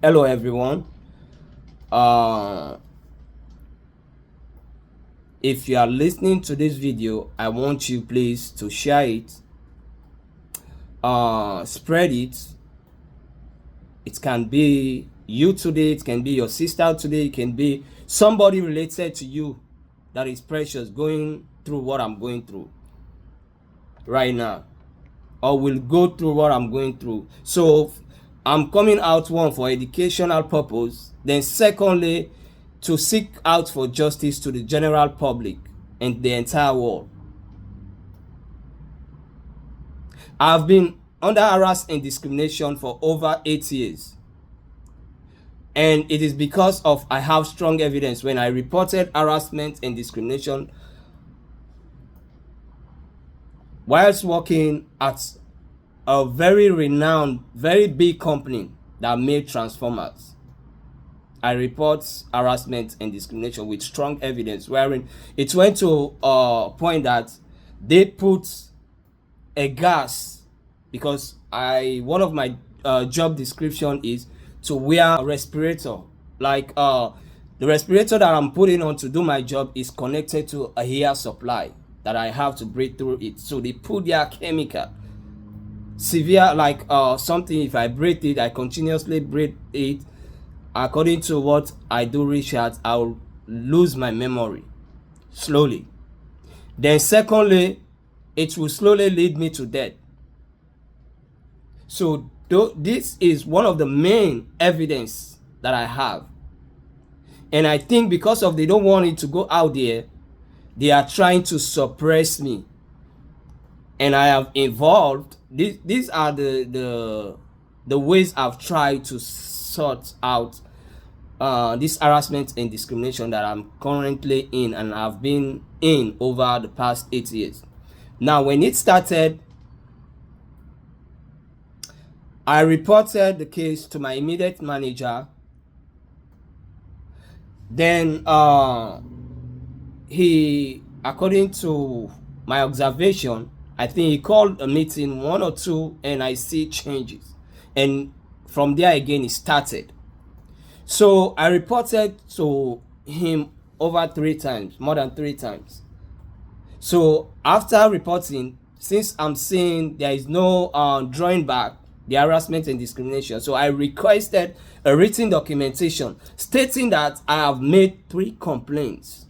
Hello everyone. uh if you are listening to this video, I want you please to share it, spread it. It can be you today, it can be your sister today, it can be somebody related to you that is precious, going through what I'm going through right now, or will go through what I'm going through. So I'm coming out, one, for educational purpose, then secondly, to seek out for justice to the general public and the entire world. I've been under harassment and discrimination for over 8 years, and it is because of I have strong evidence. When I reported harassment and discrimination whilst working at a very renowned, very big company that made transformers, I report harassment and discrimination with strong evidence, wherein it went to a point that they put a gas, because one of my job description is to wear a respirator. Like the respirator that I'm putting on to do my job is connected to a air supply that I have to breathe through it. So they put their chemical severe, like something, if I breathe it, I continuously breathe it. According to what I do research, I'll lose my memory slowly. Then secondly, it will slowly lead me to death. So this is one of the main evidence that I have. And I think because of they don't want it to go out there, they are trying to suppress me. And I have evolved. These are the ways I've tried to sort out this harassment and discrimination that I'm currently in, and I've been in over the past 8 years. Now, when it started, I reported the case to my immediate manager. Then he, according to my observation, I think he called a meeting, one or two, and I see changes. And from there again, it started. So I reported to him over 3 times, more than 3 times. So after reporting, since I'm seeing there is no drawing back the harassment and discrimination, so I requested a written documentation stating that I have made 3 complaints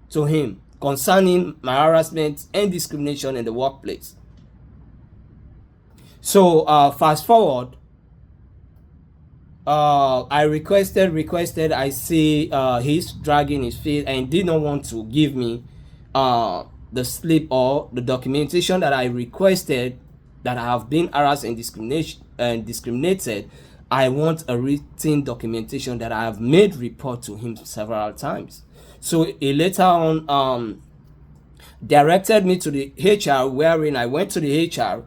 to him concerning my harassment and discrimination in the workplace. So fast forward, I requested. I see he's dragging his feet and did not want to give me the slip or the documentation that I requested, that I have been harassed and discriminated. I want a written documentation that I have made report to him several times. So he later on directed me to the HR, wherein I went to the HR,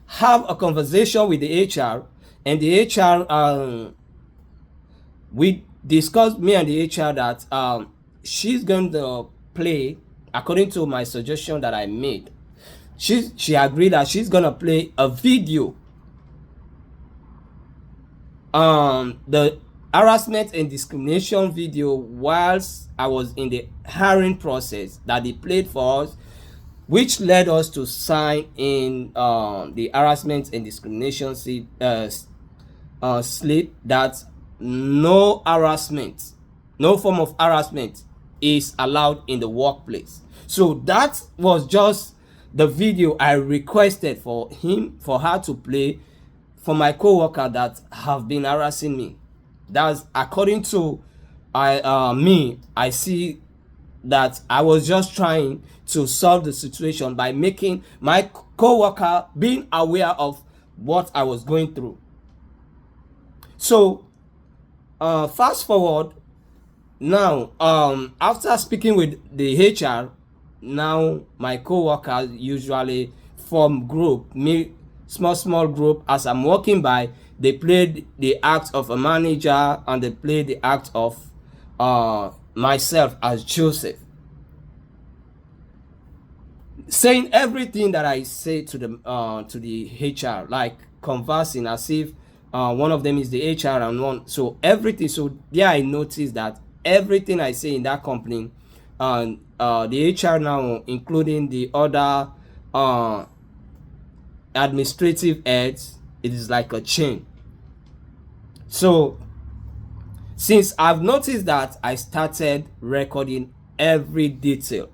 have a conversation with the HR, and the HR, we discussed, me and the HR, that she's going to play, according to my suggestion that I made, she agreed that she's gonna play a video, the harassment and discrimination video, whilst I was in the hiring process, that they played for us, which led us to sign in the harassment and discrimination slip, that no harassment, no form of harassment is allowed in the workplace. So that was just the video I requested for her to play for my co-worker that have been harassing me. That's according to I see that I was just trying to solve the situation by making my co-worker being aware of what I was going through. So fast forward now, after speaking with the HR, now my co-workers usually form group, me small group. As I'm walking by, they played the act of a manager, and they played the act of myself as Joseph, saying everything that I say to the HR, like conversing as if One of them is the HR, and one, so everything. So there I noticed that everything I say in that company, and the HR now, including the other administrative heads, it is like a chain. So since I've noticed that, I started recording every detail.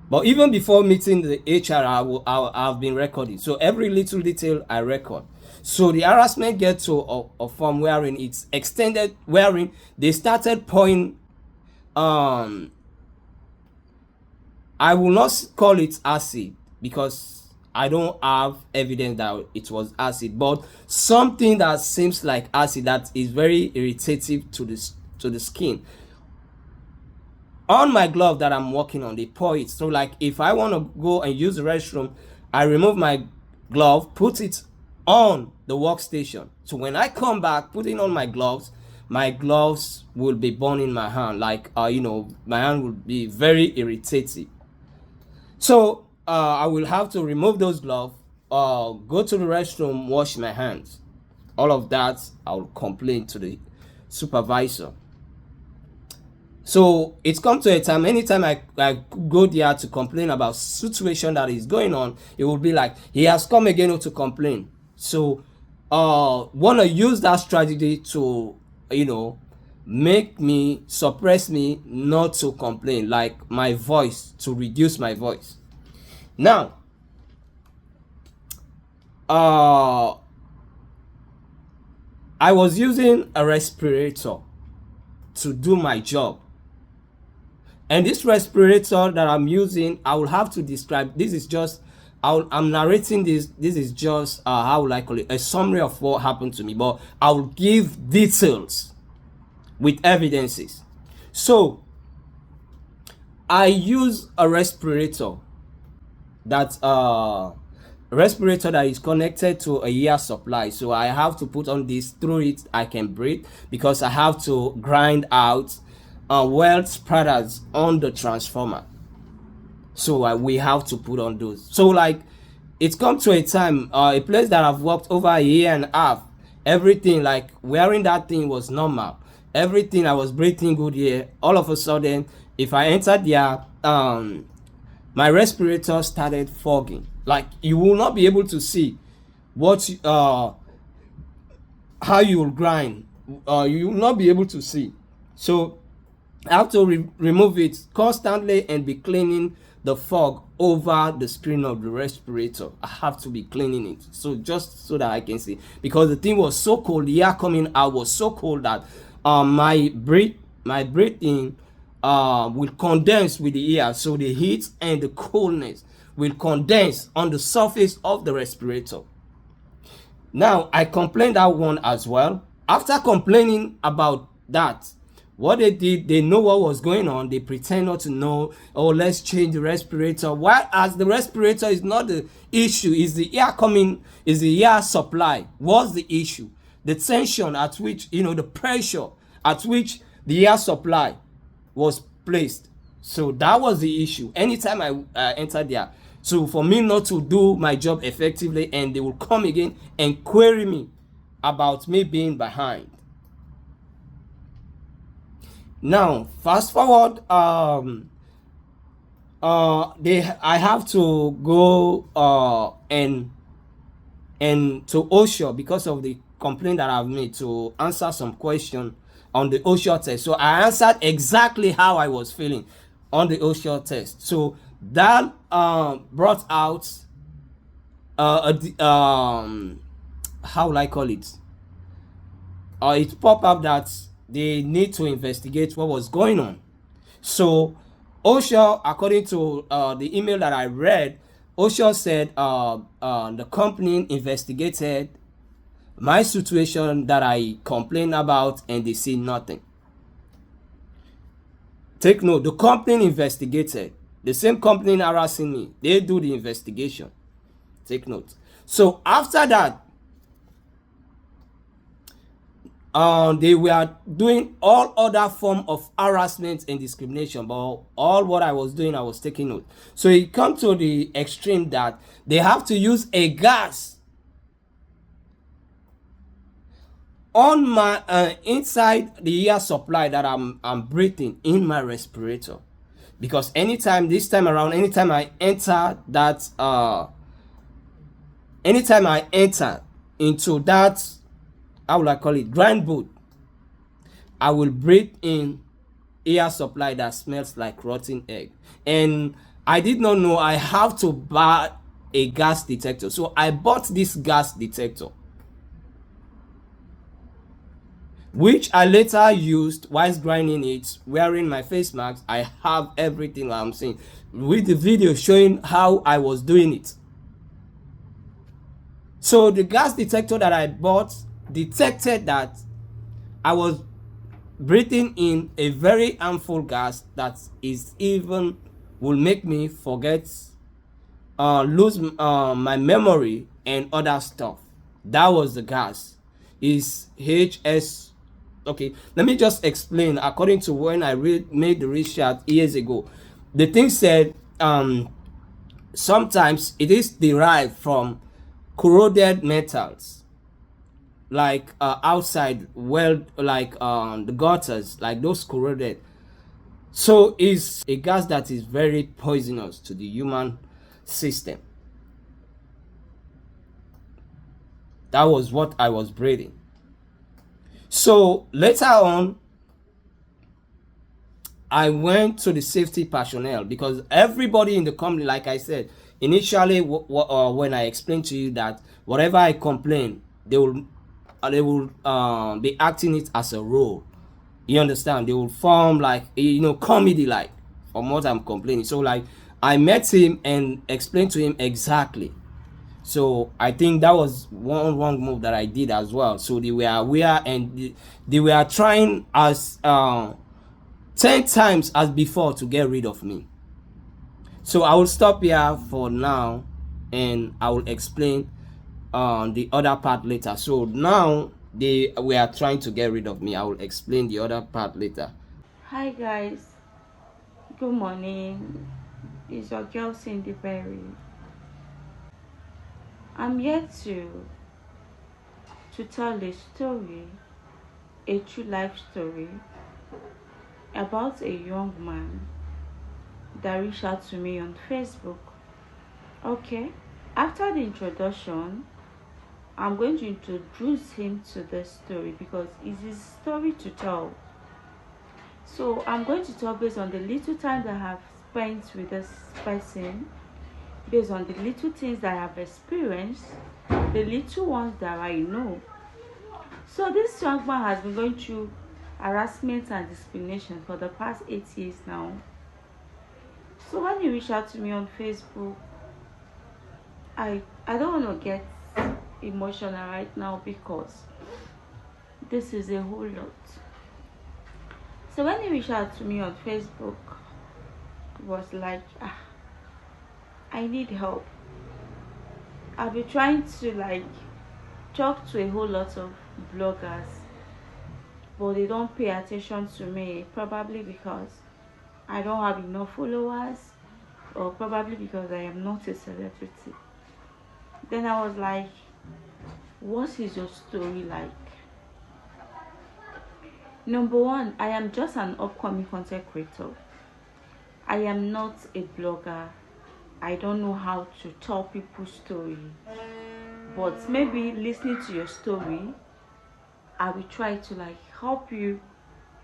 But even before meeting the HR, I've been recording. So every little detail I record. So the harassment gets to a form wherein it's extended, wherein they started pouring, I will not call it acid because I don't have evidence that it was acid, but something that seems like acid that is very irritating to the skin. On my glove that I'm working on, they pour it. So like if I want to go and use the restroom, I remove my glove, put it on the workstation. So when I come back, putting on my gloves will be burning my hand. Like my hand will be very irritating. So I will have to remove those gloves, go to the restroom, wash my hands. All of that, I'll complain to the supervisor. So it's come to a time, anytime I go there to complain about situation that is going on, it will be like, he has come again to complain. So want to use that strategy to make me, suppress me not to complain, like my voice, to reduce my voice. Now I was using a respirator to do my job. And this respirator that I'm using, I will have to describe. This is just, I'm narrating this. This is just, how will I call it? A summary of what happened to me. But I will give details with evidences. So, I use a respirator that is connected to a air supply. So I have to put on this. Through it I can breathe, because I have to grind out weld products on the transformer. So we have to put on those. So like it's come to a time, a place that I've worked over a year and a half, everything, like wearing that thing was normal, everything, I was breathing good here. All of a sudden, if I entered there, my respirator started fogging. Like you will not be able to see what how you will grind. You will not be able to see. So I have to remove it constantly and be cleaning the fog over the screen of the respirator. I have to be cleaning it, so just so that I can see, because the thing was so cold. The air coming out was so cold that my breathing will condense with the air. So the heat and the coldness will condense on the surface of the respirator. Now I complained that one as well. After complaining about that, what they did, they know what was going on. They pretend not to know. Oh, let's change the respirator. Why? As the respirator is not the issue, is the air coming, is the air supply. What's the issue? The tension at which, the pressure at which the air supply was placed. So that was the issue. Anytime I entered there, so for me not to do my job effectively, and they will come again and query me about me being behind. Now, fast forward, I have to go and to OSHA because of the complaint that I've made, to answer some question on the OSHA test. So I answered exactly how I was feeling on the OSHA test. So that brought out how will I call it? It popped up that they need to investigate what was going on. So OSHA, according to the email that I read, OSHA said the company investigated my situation that I complained about, and they see nothing. Take note, the company investigated. The same company harassing me, they do the investigation. Take note. So after that, they were doing all other form of harassment and discrimination, but all what I was doing, I was taking note. So it come to the extreme that they have to use a gas on my inside the air supply that I'm breathing in my respirator. Because anytime this time around, anytime I enter into that, how will I call it, grind boot, I will breathe in air supply that smells like rotten egg. And I did not know I have to buy a gas detector. So I bought this gas detector, which I later used whilst grinding it, wearing my face mask. I have everything I'm saying with the video showing how I was doing it. So the gas detector that I bought detected that I was breathing in a very harmful gas that is even will make me forget, lose my memory and other stuff. That was the gas. Is HS. Okay, let me just explain. According to when I made the research years ago, the thing said sometimes it is derived from corroded metals, like outside, well, like the gutters, like those corroded. So it's a gas that is very poisonous to the human system. That was what I was breathing. So later on, I went to the safety personnel, because everybody in the company, like I said initially, when I explained to you that whatever I complain, they will be acting it as a role. You understand? They will form like, comedy, like, from what I'm complaining. So like I met him and explained to him exactly. So I think that was one wrong move that I did as well. So they were aware, and they were trying as 10 times as before to get rid of me. So I will stop here for now, and I will explain the other part later. So now they were trying to get rid of me. I will explain the other part later. Hi guys, good morning. It's your girl Cindy Berry. I'm here to tell a story, a true life story about a young man that reached out to me on Facebook. Okay, after the introduction, I'm going to introduce him to the story because it's his story to tell. So I'm going to talk based on the little time that I have spent with this person, based on the little things that I have experienced, the little ones that I know. So this young man has been going through harassment and discrimination for the past 8 years now. So when he reached out to me on Facebook, I don't want to get emotional right now because this is a whole lot. So when he reached out to me on Facebook, it was like, I need help. I've been trying to talk to a whole lot of bloggers, but they don't pay attention to me, probably because I don't have enough followers, or probably because I am not a celebrity. Then I was like, what is your story like? Number one, I am just an upcoming content creator. I am not a blogger. I don't know how to tell people's story, but maybe listening to your story, I will try to help you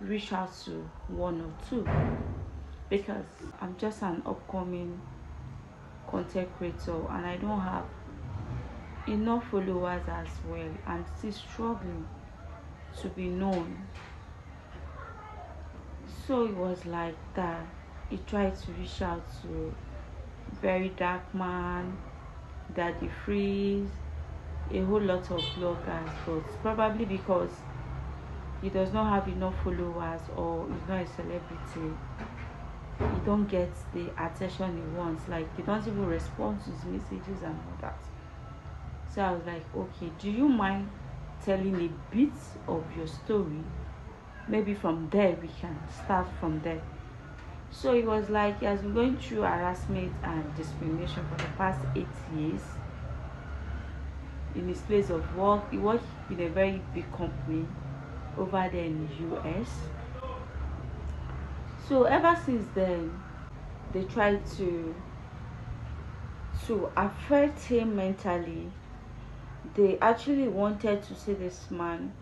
reach out to one or two, because I'm just an upcoming content creator and I don't have enough followers as well. I'm still struggling to be known. So it was like that. He tried to reach out to Very Dark Man, Daddy Freeze, a whole lot of bloggers, but probably because he does not have enough followers or he's not a celebrity, he don't get the attention he wants. Like, he don't even respond to his messages and all that. So I was like, okay, do you mind telling a bit of your story? Maybe from there we can start from there. So it was like he has been going through harassment and discrimination for the past 8 years. in his place of work. He worked in a very big company over there in the US. So ever since then, they tried to affect him mentally. They actually wanted to see this man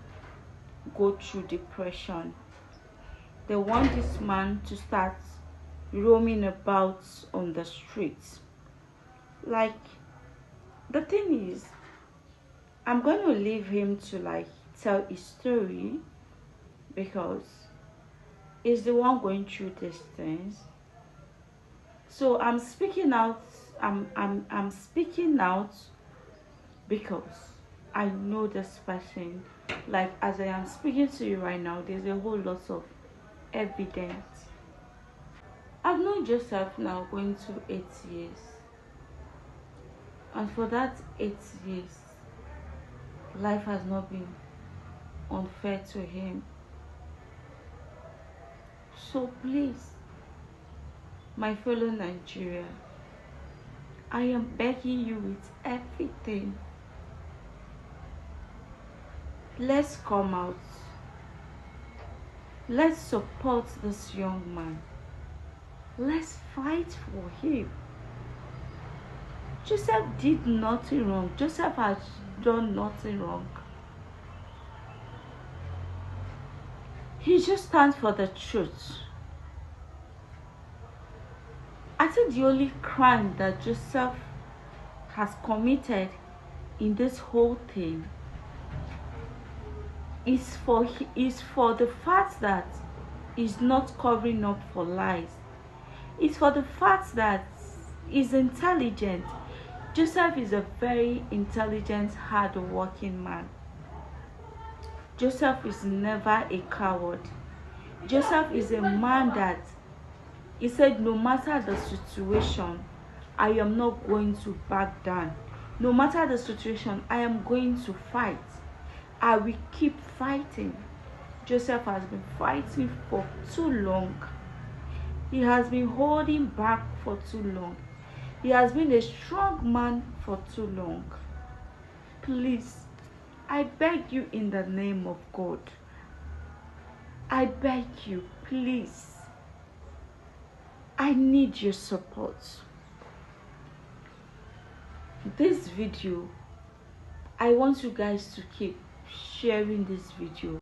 go through depression. They want this man to start roaming about on the streets. Like, the thing is, I'm going to leave him to like tell his story, because he's the one going through these things. So I'm speaking out. I'm speaking out because I know this person. Like, as I am speaking to you right now, there's a whole lot of evidence. I've known Joseph now going to 8 years, and for that 8 years, life has not been unfair to him. So please, my fellow Nigeria, I am begging you with everything. Let's come out. Let's support this young man. Let's fight for him. Joseph did nothing wrong. Joseph has done nothing wrong. He just stands for the truth. I think the only crime that Joseph has committed in this whole thing is for the fact that he's not covering up for lies. It's for the fact that he's intelligent. Joseph is a very intelligent, hard-working man. Joseph is never a coward. Joseph is a man that he said, no matter the situation, I am not going to back down. No matter the situation, I am going to fight. I will keep fighting. Joseph has been fighting for too long. He has been holding back for too long. He has been a strong man for too long. Please, I beg you in the name of God. I beg you, please. I need your support. This video, I want you guys to keep sharing this video.